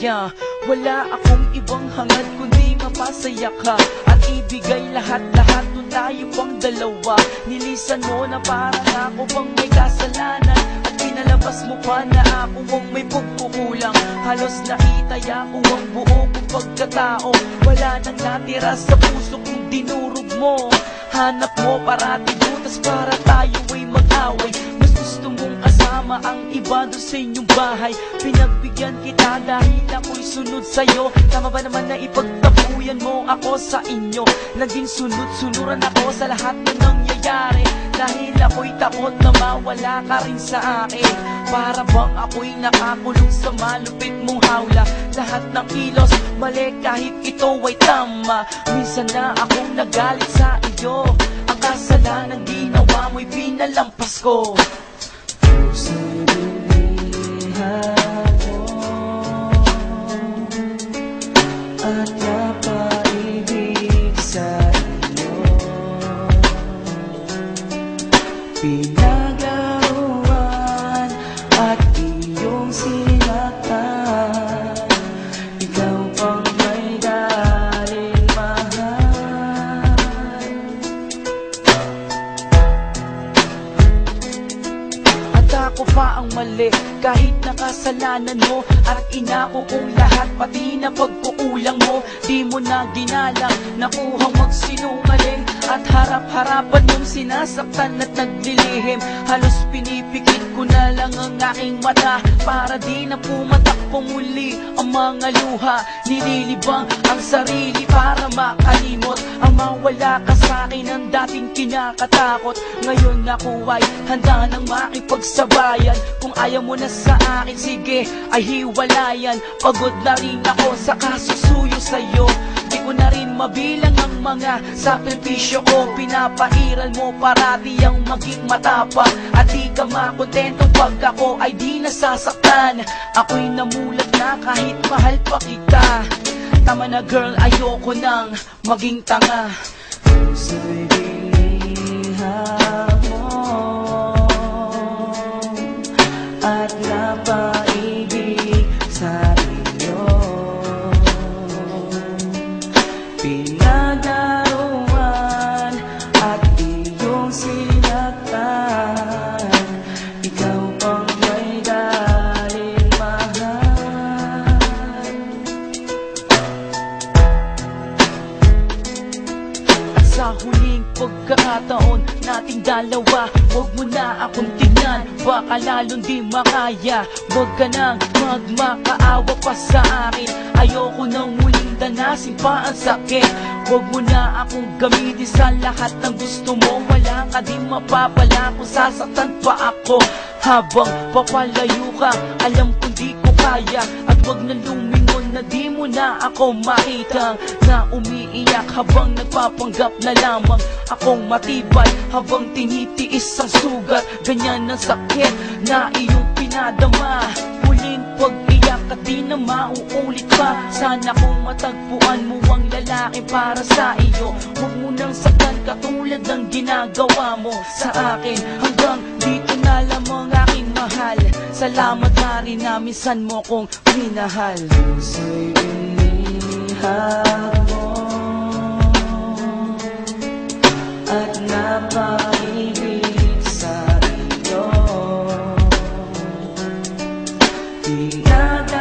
yeah. Wala akong ibang hangad kundi mapasaya ka at ibigay lahat-lahat nung tayo pang dalawa. Nilisan mo na parang ako bang may kasalanan at pinalabas mo pa na ako ang may pagkukulang. Halos nakitaya ko ang buo kong pagkatao. Wala nang natira sa puso kong dinurog mo. Hanap mo parati butas para tayo ay mag-away. Mas gusto mong kasama ang iba doon sa inyong bahay. Pinagbigyan kita dahil ako'y sunod sa'yo. Tama ba naman na ipagtapuyan mo ako sa inyo? Naging sunod-sunuran ako sa lahat na nangyayari dahil ako'y takot na mawala ka rin sa akin. Para bang ako'y nakakulong sa malupit mong hawla. Lahat ng kilos mali kahit ito ay tama. Minsan na akong nagalit sa iyo. Ang kasalanan ginawa mo'y pinalampas ko. Sa bilihan mo at napaibig sa iyo, pinagaruan at iyong sinaktan. Ikaw pang may daling mahal. At ako pa ang mali kahit nakasalanan mo. At inako kong lahat pati na pagkukulang mo. Di mo na ginalang nakuhang magsinungaling at harap-harapan mong sinasaktan at naglilihim. Halos pinipikit ko na lang ang aking mata para di na pumatakbo muli ang mga luha. Nililibang ang sarili para makalimot ang mawala ka sa akin ang dating kinakatakot. Ngayon ako ay handa nang makipagsabayan. Kung ayaw mo na sa akin, sige ay hiwalayan. Pagod na rin ako sa kasusuyo sa'yo. Di ko na rin mabilang ang mga sakripisyo ko. Pinapairal mo parati ang maging matapang at di ka makontento pag ako ay di nasasaktan. Ako'y namulat na kahit mahal pa kita. Tama na girl, ayoko nang maging tanga. Sa'y bilihan mo at napaibig sa iyo, pinagaruan at iyong sinaktan. Ikaw pang may daling mahal. At sa huling pagkakataon nating dalawa, huwag mo na akong tingnan, baka lalong di makaya. Huwag ka nang magmakaawa pa sa akin. Ayoko nang muling danasin pa ang sakit. Huwag mo na akong gamitin sa lahat ng gusto mo. Wala ka din mapapala kung sasaktan pa ako. Habang papalayo ka, alam kong di ko kaya. At huwag na lumingon na di mo na ako makita. Na umiiyak habang nagpapanggap na lamang akong matibay habang tinitiis ang sugat. Ganyan ang sakit na iyong pinadama. Huling pag-iyak at di na mauulit pa. Sana kung matagpuan mo ang lalaki para sa iyo. Huwag mo nang saktan katulad ng ginagawa mo sa akin. Hanggang dito na lamang aking mahal. Salamat na rin na minsan mo kong minahal. Sa'y bilihan mo at napaibig sa iyo, pinagaruan